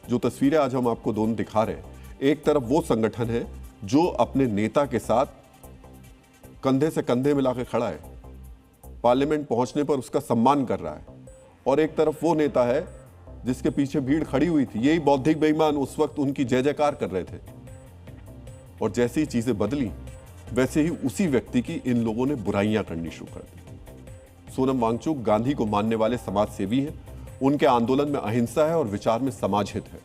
जो तस्वीरें आज हम आपको दोनों दिखा रहे हैं, एक तरफ वो संगठन है जो अपने नेता के साथ कंधे से कंधे मिला के खड़ा है, पार्लियामेंट पहुंचने पर उसका सम्मान कर रहा है, और एक तरफ वो नेता है जिसके पीछे भीड़ खड़ी हुई थी। यही बौद्धिक बेईमान उस वक्त उनकी जय जयकार कर रहे थे। और जैसे ही चीजें बदली वैसे ही उसी व्यक्ति की इन लोगों ने बुराइयां करनी शुरू कर दी। सोनम वांगचुक गांधी को मानने वाले समाज सेवी हैं। उनके आंदोलन में अहिंसा है और विचार में समाज हित है,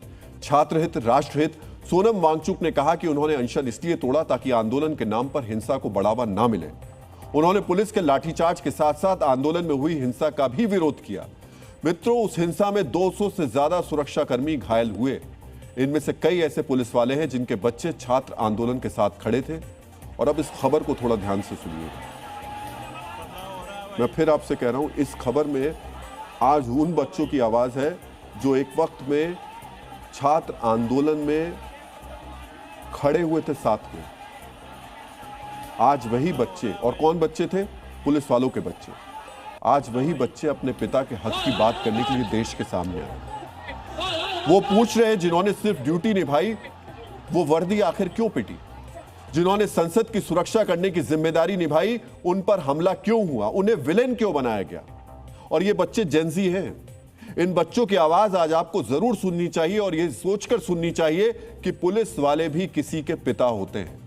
छात्र हित, राष्ट्र हित। सोनम वांगचुक ने कहा कि उन्होंने अनशन इसलिए तोड़ा ताकि आंदोलन के नाम पर हिंसा को बढ़ावा ना मिले। उन्होंने पुलिस के लाठीचार्ज के साथ साथ आंदोलन में हुई हिंसा का भी विरोध किया। मित्रों, उस हिंसा में 200 से ज्यादा सुरक्षाकर्मी घायल हुए। इनमें से कई ऐसे पुलिस वाले हैं जिनके बच्चे छात्र आंदोलन के साथ खड़े थे। और अब इस खबर को थोड़ा ध्यान से सुनिए। मैं फिर आपसे कह रहा हूं, इस खबर में आज उन बच्चों की आवाज है जो एक वक्त में छात्र आंदोलन में खड़े हुए थे साथ में। आज वही बच्चे, और कौन बच्चे थे? पुलिस वालों के बच्चे। आज वही बच्चे अपने पिता के हक की बात करने के लिए देश के सामने आए। वो पूछ रहे हैं जिन्होंने सिर्फ ड्यूटी निभाई, वो वर्दी आखिर क्यों पिटी? जिन्होंने संसद की सुरक्षा करने की जिम्मेदारी निभाई, उन पर हमला क्यों हुआ? उन्हें विलेन क्यों बनाया गया? और ये बच्चे जेनजी हैं। इन बच्चों की आवाज आज आपको जरूर सुननी चाहिए और ये सोचकर सुननी चाहिए कि पुलिस वाले भी किसी के पिता होते हैं।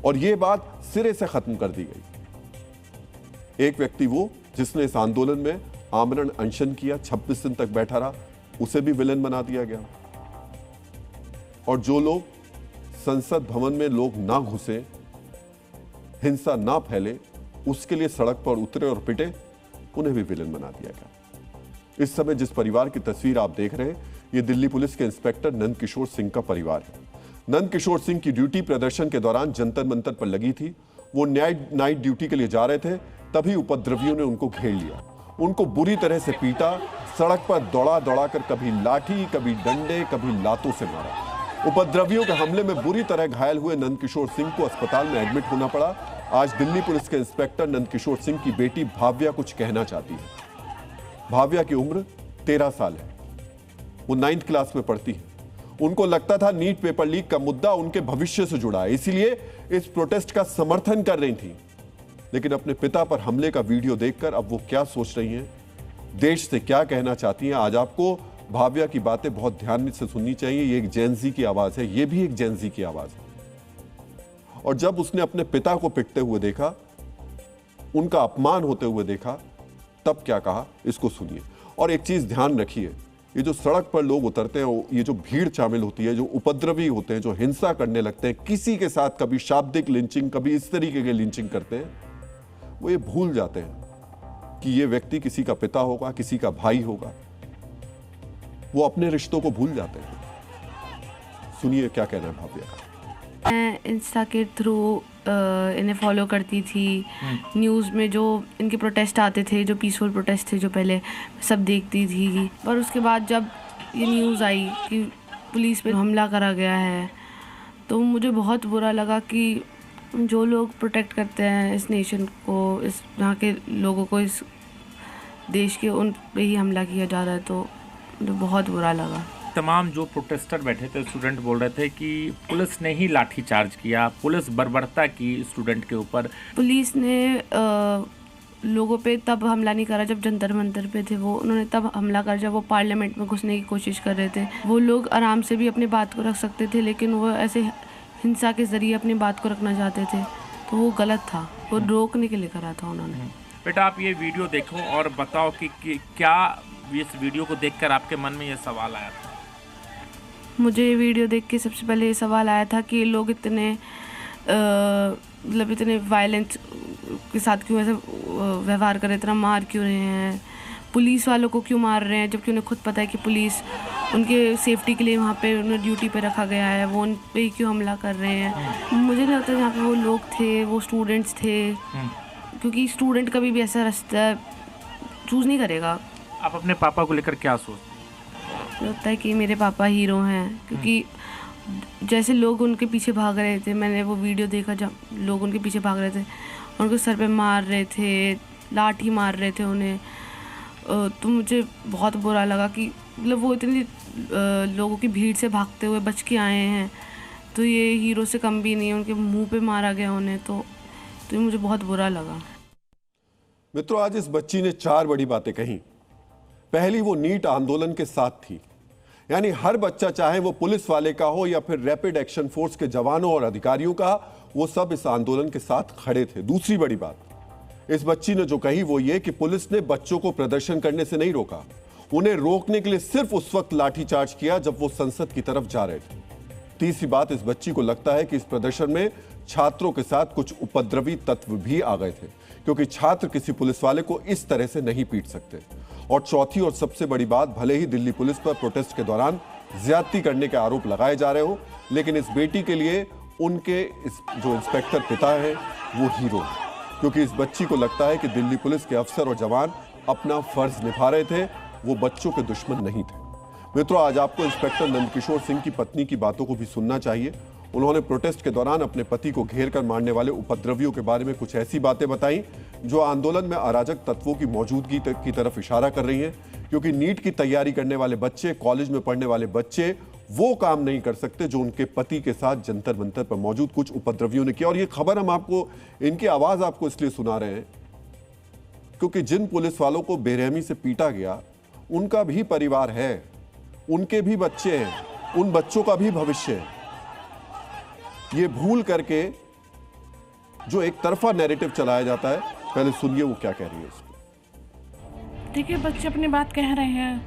और ये बात सिरे से खत्म कर दी गई। एक व्यक्ति वो जिसने इस आंदोलन में आमरण अनशन किया, 26 दिन तक बैठा रहा, उसे भी विलेन बना दिया गया। और जो लोग संसद भवन में लोग ना घुसे, हिंसा ना फैले, उसके लिए सड़क पर उतरे और पिटे, उन्हें भी विलेन बना दिया गया। इस समय जिस परिवार की तस्वीर आप देख रहे हैं, यह दिल्ली पुलिस के इंस्पेक्टर नंद किशोर सिंह का परिवार है। नंद किशोर सिंह की ड्यूटी प्रदर्शन के दौरान जंतर मंतर पर लगी थी। वो नाइट ड्यूटी के लिए जा रहे थे, तभी उपद्रवियों ने उनको घेर लिया। उनको बुरी तरह से पीटा, सड़क पर दौड़ा दौड़ा कर कभी लाठी, कभी डंडे, कभी लातों से मारा। उपद्रवियों के हमले में बुरी तरह घायल हुए नंद किशोर सिंह को अस्पताल में एडमिट होना पड़ा। आज दिल्ली पुलिस के इंस्पेक्टर नंद किशोर सिंह की बेटी भाव्या कुछ कहना चाहती है। भाव्या की उम्र 13 साल है। वो 9th क्लास में पढ़ती है। उनको लगता था नीट पेपर लीक का मुद्दा उनके भविष्य से जुड़ा है, इसीलिए इस प्रोटेस्ट का समर्थन कर रही थी। लेकिन अपने पिता पर हमले का वीडियो देखकर अब वो क्या सोच रही हैं, देश से क्या कहना चाहती हैं, आज आपको भाव्या की बातें बहुत ध्यान से सुननी चाहिए। ये एक जेनजी की आवाज है, ये भी एक जेनजी की आवाज है। और जब उसने अपने पिता को पिटते हुए देखा, उनका अपमान होते हुए देखा, तब क्या कहा, इसको सुनिए। और एक चीज ध्यान रखिए, ये जो सड़क पर लोग उतरते हैं, ये जो भीड़ शामिल होती है, जो उपद्रवी होते हैं, जो हिंसा करने लगते हैं, किसी के साथ कभी शाब्दिक लिंचिंग, कभी इस तरीके की लिंचिंग करते हैं, वो ये भूल जाते हैं कि ये व्यक्ति किसी का पिता होगा, किसी का भाई होगा। वो अपने रिश्तों को भूल जाते हैं। सुनिए क्या कहना है भाव्या का। मैं इंस्टा के थ्रू इन्हें फॉलो करती थी। न्यूज़ में जो इनके प्रोटेस्ट आते थे, जो पीसफुल प्रोटेस्ट थे, जो पहले सब देखती थी। पर उसके बाद जब ये न्यूज़ आई कि पुलिस पे हमला करा गया है, तो मुझे बहुत बुरा लगा कि जो लोग प्रोटेक्ट करते हैं इस नेशन को, इस यहाँ के लोगों को, इस देश के, उन पे ही हमला किया जा रहा है। तो मुझे बहुत बुरा लगा। तमाम जो प्रोटेस्टर बैठे थे, स्टूडेंट बोल रहे थे कि पुलिस ने ही लाठी चार्ज किया, पुलिस बर्बरता की स्टूडेंट के ऊपर। पुलिस ने लोगों पे तब हमला नहीं करा जब जंतर मंतर पे थे वो, उन्होंने तब हमला करा जब वो पार्लियामेंट में घुसने की कोशिश कर रहे थे। वो लोग आराम से भी अपनी बात को रख सकते थे, लेकिन वो ऐसे हिंसा के ज़रिए अपनी बात को रखना चाहते थे, तो वो गलत था। वो रोकने के लिए करा था उन्होंने। बेटा, आप ये वीडियो देखो और बताओ कि क्या इस वीडियो को देखकर आपके मन में ये सवाल आया था? मुझे ये वीडियो देख के सबसे पहले ये सवाल आया था कि लोग इतने मतलब इतने वायलेंस के साथ क्यों ऐसे व्यवहार कर रहे हैं, इतना मार क्यों रहे हैं, पुलिस वालों को क्यों मार रहे हैं, जबकि उन्हें खुद पता है कि पुलिस उनके सेफ्टी के लिए वहाँ पे उन्हें ड्यूटी पे रखा गया है, वो उन पे क्यों हमला कर रहे हैं। मुझे नहीं लगता जहाँ पे वो लोग थे वो स्टूडेंट्स थे, क्योंकि स्टूडेंट कभी भी ऐसा रास्ता चूज़ नहीं करेगा। आप अपने पापा को लेकर क्या सोचते? लगता है कि मेरे पापा हीरो हैं, क्योंकि जैसे लोग उनके पीछे भाग रहे थे, मैंने वो वीडियो देखा जब लोग उनके पीछे भाग रहे थे, उनको सर पे मार रहे थे, लाठी मार रहे थे उन्हें, तो मुझे बहुत बुरा लगा कि मतलब वो इतनी लोगों की भीड़ से भागते हुए बच के आए हैं, तो ये हीरो से कम भी नहीं है, उनके मुंह पे मारा गया उन्हें, तो ये मुझे बहुत बुरा लगा। मित्रों, आज इस बच्ची ने 4 बड़ी बातें कही। पहली, वो नीट आंदोलन के साथ थी, यानी हर बच्चा, चाहे वो पुलिस वाले का हो या फिर रैपिड एक्शन फोर्स के जवानों और अधिकारियों का, वो सब इस आंदोलन के साथ खड़े थे। दूसरी बड़ी बात इस बच्ची ने जो कही वो ये कि पुलिस ने बच्चों को प्रदर्शन करने से नहीं रोका, उन्हें रोकने के लिए सिर्फ उस वक्त लाठीचार्ज किया जब वो संसद की तरफ जा रहे थे। तीसरी बात, इस बच्ची को लगता है कि इस प्रदर्शन में छात्रों के साथ कुछ उपद्रवी तत्व भी आ गए थे, क्योंकि छात्र किसी पुलिस वाले को इस तरह से नहीं पीट सकते। और चौथी और सबसे बड़ी बात, भले ही दिल्ली पुलिस पर प्रोटेस्ट के दौरान ज्यादती करने के आरोप लगाए जा रहे हो, लेकिन इस बेटी के लिए उनके जो इंस्पेक्टर पिता है वो हीरो है, क्योंकि इस बच्ची को लगता है कि दिल्ली पुलिस के अफसर और जवान अपना फर्ज निभा रहे थे, वो बच्चों के दुश्मन नहीं थे। मित्रों, आज आपको इंस्पेक्टर नंदकिशोर सिंह की पत्नी की बातों को भी सुनना चाहिए। उन्होंने प्रोटेस्ट के दौरान अपने पति को घेर कर मारने वाले उपद्रवियों के बारे में कुछ ऐसी बातें बताई जो आंदोलन में अराजक तत्वों की मौजूदगी की तरफ इशारा कर रही हैं, क्योंकि नीट की तैयारी करने वाले बच्चे, कॉलेज में पढ़ने वाले बच्चे वो काम नहीं कर सकते जो उनके पति के साथ जंतर मंतर पर मौजूद कुछ उपद्रवियों ने किया। और ये खबर हम आपको, इनकी आवाज आपको इसलिए सुना रहे हैं क्योंकि जिन पुलिस वालों को बेरहमी से पीटा गया उनका भी परिवार है, उनके भी बच्चे हैं, उन बच्चों का भी भविष्य है। ये भूल करके जो एक तरफा नैरेटिव चलाया जाता है, पहले सुनिए वो क्या कह रही है इसको। ठीक है, बच्चे अपनी बात कह रहे हैं,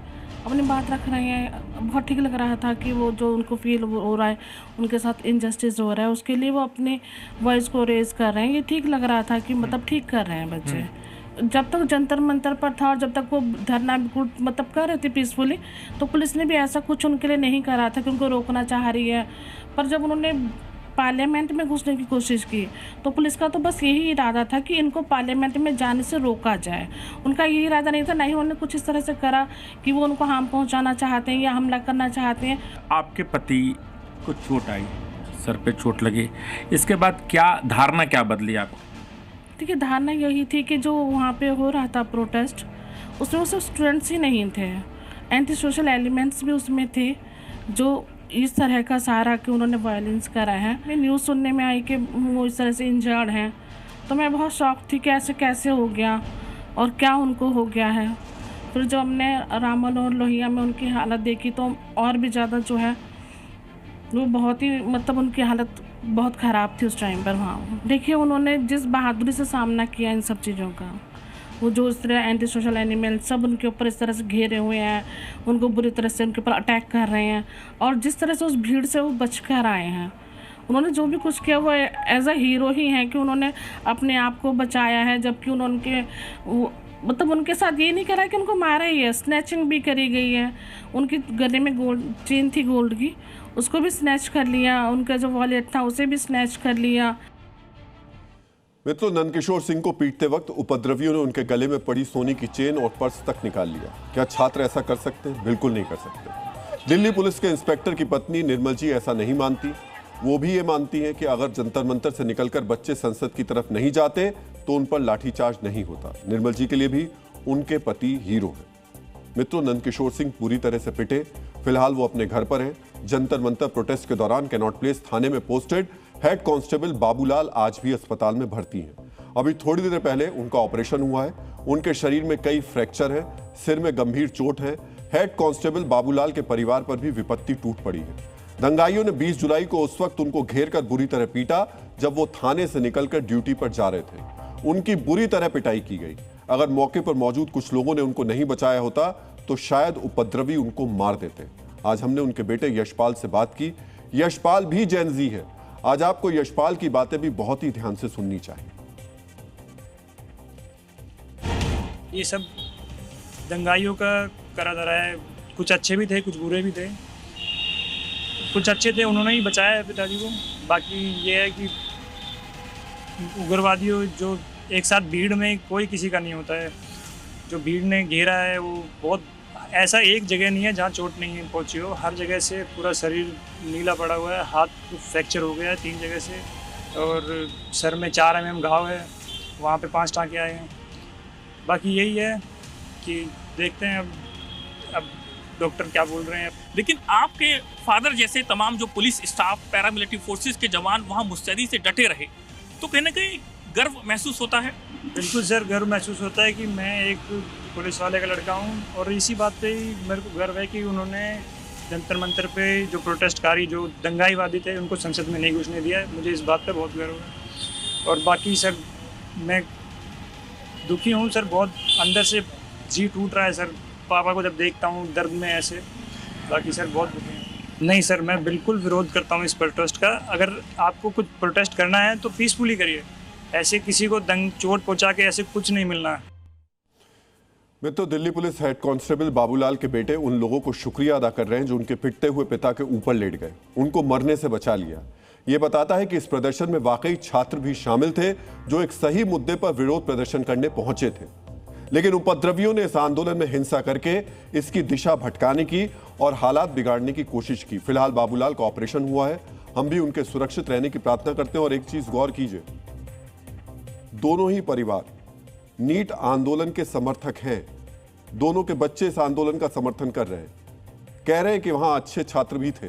अपनी बात रख रहे हैं। बहुत ठीक लग रहा था कि वो जो उनको फील हो रहा है, उनके साथ इनजस्टिस हो रहा है, उसके लिए वो अपनी वॉइस को रेज कर रहे हैं। ये ठीक लग रहा था कि मतलब ठीक कर रहे हैं बच्चे। जब तक जंतर मंतर पर था और जब तक वो धरना मतलब कर रहे थे पीसफुली, तो पुलिस ने भी ऐसा कुछ उनके लिए नहीं करा था कि उनको रोकना चाह रही है। पर जब उन्होंने पार्लियामेंट में घुसने की कोशिश की तो पुलिस का तो बस यही इरादा था कि इनको पार्लियामेंट में जाने से रोका जाए। उनका यही इरादा नहीं था, ना ही उन्होंने कुछ इस तरह से करा कि वो उनको हार्म पहुंचाना चाहते हैं या हमला करना चाहते हैं। आपके पति को चोट आई, सर पे चोट लगी, इसके बाद क्या धारणा क्या बदली आप? देखिए, धारणा यही थी कि जो वहाँ पे हो रहा था प्रोटेस्ट, उसमें वो सिर्फ स्टूडेंट्स ही नहीं थे, एंटी सोशल एलिमेंट्स भी उसमें थे जो इस तरह का सारा कि उन्होंने वायलेंस करा है। मैं न्यूज़ सुनने में आई कि वो इस तरह से इंजर्ड हैं, तो मैं बहुत शॉक थी कि ऐसे कैसे हो गया और क्या उनको हो गया है। फिर जब हमने रामल और लोहिया में उनकी हालत देखी तो और भी ज़्यादा जो है वो बहुत ही मतलब उनकी हालत बहुत ख़राब थी उस टाइम पर। वहाँ देखिए, उन्होंने जिस बहादुरी से सामना किया इन सब चीज़ों का, वो जो इस तरह एंटी सोशल एनिमल सब उनके ऊपर इस तरह से घेरे हुए हैं, उनको बुरी तरह से उनके ऊपर अटैक कर रहे हैं, और जिस तरह से उस भीड़ से वो बच कर आए हैं, उन्होंने जो भी कुछ किया वो एज अ हीरो ही है कि उन्होंने अपने आप को बचाया है। जबकि उन्होंने मतलब उनके साथ ये नहीं करा कि उनको मारा ही है, स्नैचिंग भी करी गई है। उनकी गले में गोल्ड चेन थी गोल्ड की, उसको भी स्नैच कर लिया, उनका जो वॉलेट था उसे भी स्नैच कर लिया। मित्रों, नंदकिशोर सिंह को पीटते वक्त उपद्रवियों ने उनके गले में पड़ी सोने की चेन और पर्स तक निकाल लिया। क्या छात्र ऐसा कर सकते हैं? बिल्कुल नहीं कर सकते। दिल्ली पुलिस के इंस्पेक्टर की पत्नी निर्मल जी ऐसा नहीं मानती। वो भी ये मानती हैं कि अगर जंतर मंतर से निकलकर बच्चे संसद की तरफ नहीं जाते तो उन पर लाठीचार्ज नहीं होता। निर्मल जी के लिए भी उनके पति हीरो हैं। मित्रों, नंदकिशोर सिंह पूरी तरह से पिटे, फिलहाल वो अपने घर पर हैं। जंतर मंतर प्रोटेस्ट के दौरान कैनॉट प्लेस थाने में पोस्टेड हेड कांस्टेबल बाबूलाल आज भी अस्पताल में भर्ती हैं। अभी थोड़ी देर पहले उनका ऑपरेशन हुआ है। उनके शरीर में कई फ्रैक्चर हैं, सिर में गंभीर चोट है। हेड कांस्टेबल बाबूलाल के परिवार पर भी विपत्ति टूट पड़ी है। दंगाइयों ने 20 जुलाई को उस वक्त उनको घेरकर बुरी तरह पीटा जब वो थाने से निकलकर ड्यूटी पर जा रहे थे। उनकी बुरी तरह पिटाई की गई। अगर मौके पर मौजूद कुछ लोगों ने उनको नहीं बचाया होता तो शायद उपद्रवी उनको मार देते। आज हमने उनके बेटे यशपाल से बात की। यशपाल भी जेनजी है। आज आपको यशपाल की बातें भी बहुत ही ध्यान से सुननी चाहिए। ये सब दंगाइयों का करा धरा है, कुछ अच्छे भी थे, कुछ बुरे भी थे। कुछ अच्छे थे, उन्होंने ही बचाया है पिताजी को। बाकी ये है कि उग्रवादियों जो एक साथ भीड़ में कोई किसी का नहीं होता है। जो भीड़ ने घेरा है वो बहुत ऐसा एक जगह नहीं है जहाँ चोट नहीं पहुँची हो। हर जगह से पूरा शरीर नीला पड़ा हुआ है, हाथ फ्रैक्चर हो गया है 3 जगह से, और सर में 4 mm घाव है, वहाँ पे 5 टाँके आए हैं। बाकी यही है कि देखते हैं अब डॉक्टर क्या बोल रहे हैं। लेकिन आपके फादर जैसे तमाम जो पुलिस स्टाफ, पैरामिलिट्री फोर्सेस के जवान वहाँ मुस्तैदी से डटे रहे, तो कहीं ना कहीं गर्व महसूस होता है। बिल्कुल सर, गर्व महसूस होता है कि मैं एक पुलिस वाले का लड़का हूँ, और इसी बात पे ही मेरे को गर्व है कि उन्होंने जंतर मंतर पे जो प्रोटेस्टकारी, जो दंगाईवादी थे, उनको संसद में नहीं घुसने दिया है। मुझे इस बात पे बहुत गर्व है। और बाकी सर मैं दुखी हूँ सर, बहुत अंदर से जी टूट रहा है सर, पापा को जब देखता हूँ दर्द में ऐसे। बाकी सर बहुत दुखी हूँ। नहीं सर, मैं बिल्कुल विरोध करता हूँ इस प्रोटेस्ट का। अगर आपको कुछ प्रोटेस्ट करना है तो पीसफुली करिए, ऐसे किसी को चोट पहुँचा के ऐसे कुछ नहीं मिलना है। मित्रों, Delhi police head constable Babulal के बेटे उन लोगों को शुक्रिया अदा कर रहे हैं जो उनके पिटते हुए पिता के ऊपर लेट गए, उनको मरने से बचा लिया। ये बताता है कि इस प्रदर्शन में वाकई छात्र भी शामिल थे जो एक सही मुद्दे पर विरोध प्रदर्शन करने पहुंचे थे, लेकिन उपद्रवियों ने इस आंदोलन में हिंसा करके इसकी दिशा भटकाने की और हालात बिगाड़ने की कोशिश की। फिलहाल बाबूलाल का ऑपरेशन हुआ है, हम भी उनके सुरक्षित रहने की प्रार्थना करते हैं। और एक चीज गौर कीजिए, दोनों ही परिवार नीट आंदोलन के समर्थक हैं, दोनों के बच्चे इस आंदोलन का समर्थन कर रहे हैं, कह रहे हैं कि वहां अच्छे छात्र भी थे,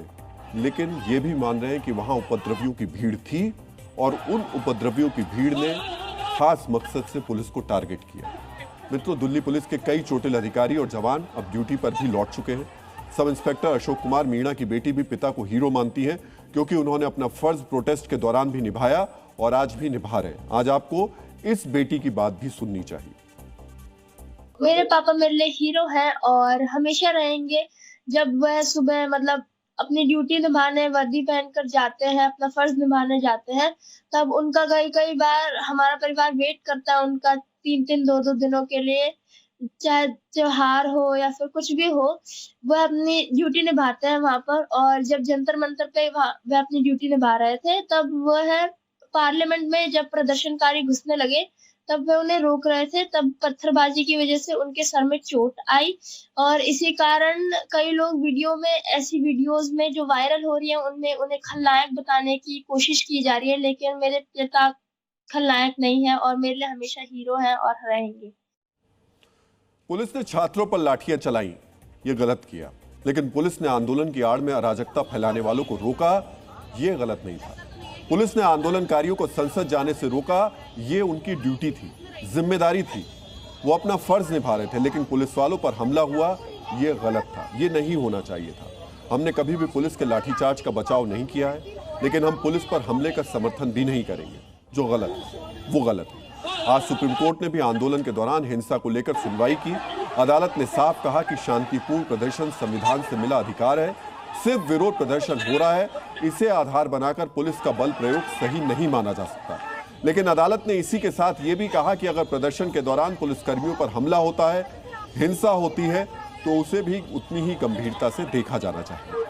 लेकिन ये भी मान रहे हैं कि वहां उपद्रवियों की भीड़ थी और उन उपद्रवियों की भीड़ ने खास मकसद से पुलिस को टारगेट किया। मित्रों, दिल्ली पुलिस के कई चोटिल अधिकारी और जवान अब ड्यूटी पर भी लौट चुके हैं। सब इंस्पेक्टर अशोक कुमार मीणा की बेटी भी पिता को हीरो मानती है, क्योंकि उन्होंने अपना फर्ज प्रोटेस्ट के दौरान भी निभाया और आज भी निभा रहे हैं। आज आपको इस बेटी की बात भी सुननी चाहिए। मेरे पापा मेरे लिए हीरो हैं और हमेशा रहेंगे। जब वह सुबह मतलब अपनी ड्यूटी निभाने वर्दी पहनकर जाते हैं, अपना फर्ज निभाने जाते हैं, तब उनका कई बार हमारा परिवार वेट करता है उनका 3-3 2-2 दिनों के लिए, चाहे त्योहार हो या फिर कुछ भी हो, वह अपनी ड्यूटी निभाते हैं वहां पर। और जब जंतर मंतर पे वह अपनी ड्यूटी निभा रहे थे, तब वह पार्लियामेंट में जब प्रदर्शनकारी घुसने लगे तब वे उन्हें रोक रहे थे। तब पत्थरबाजी की वजह से उनके सर में चोट आई, और इसी कारण कई लोग वीडियो में, ऐसी वीडियोस में जो वायरल हो रही है, उनमें उन्हें खलनायक बताने की कोशिश की जा रही है। लेकिन मेरे पिता खलनायक नहीं है और मेरे लिए हमेशा हीरो हैं और रहेंगे। पुलिस ने छात्रों पर लाठियां चलाई, ये गलत किया, लेकिन पुलिस ने आंदोलन की आड़ में अराजकता फैलाने वालों को रोका, ये गलत नहीं था। पुलिस ने आंदोलनकारियों को संसद जाने से रोका, ये उनकी ड्यूटी थी, जिम्मेदारी थी, वो अपना फर्ज निभा रहे थे। लेकिन पुलिस वालों पर हमला हुआ, ये गलत था, ये नहीं होना चाहिए था। हमने कभी भी पुलिस के लाठीचार्ज का बचाव नहीं किया है, लेकिन हम पुलिस पर हमले का समर्थन भी नहीं करेंगे। जो गलत है वो गलत है। आज सुप्रीम कोर्ट ने भी आंदोलन के दौरान हिंसा को लेकर सुनवाई की। अदालत ने साफ कहा कि शांतिपूर्ण प्रदर्शन संविधान से मिला अधिकार है, सिर्फ विरोध प्रदर्शन हो रहा है, इसे आधार बनाकर पुलिस का बल प्रयोग सही नहीं माना जा सकता। लेकिन अदालत ने इसी के साथ ये भी कहा कि अगर प्रदर्शन के दौरान पुलिसकर्मियों पर हमला होता है, हिंसा होती है, तो उसे भी उतनी ही गंभीरता से देखा जाना चाहिए।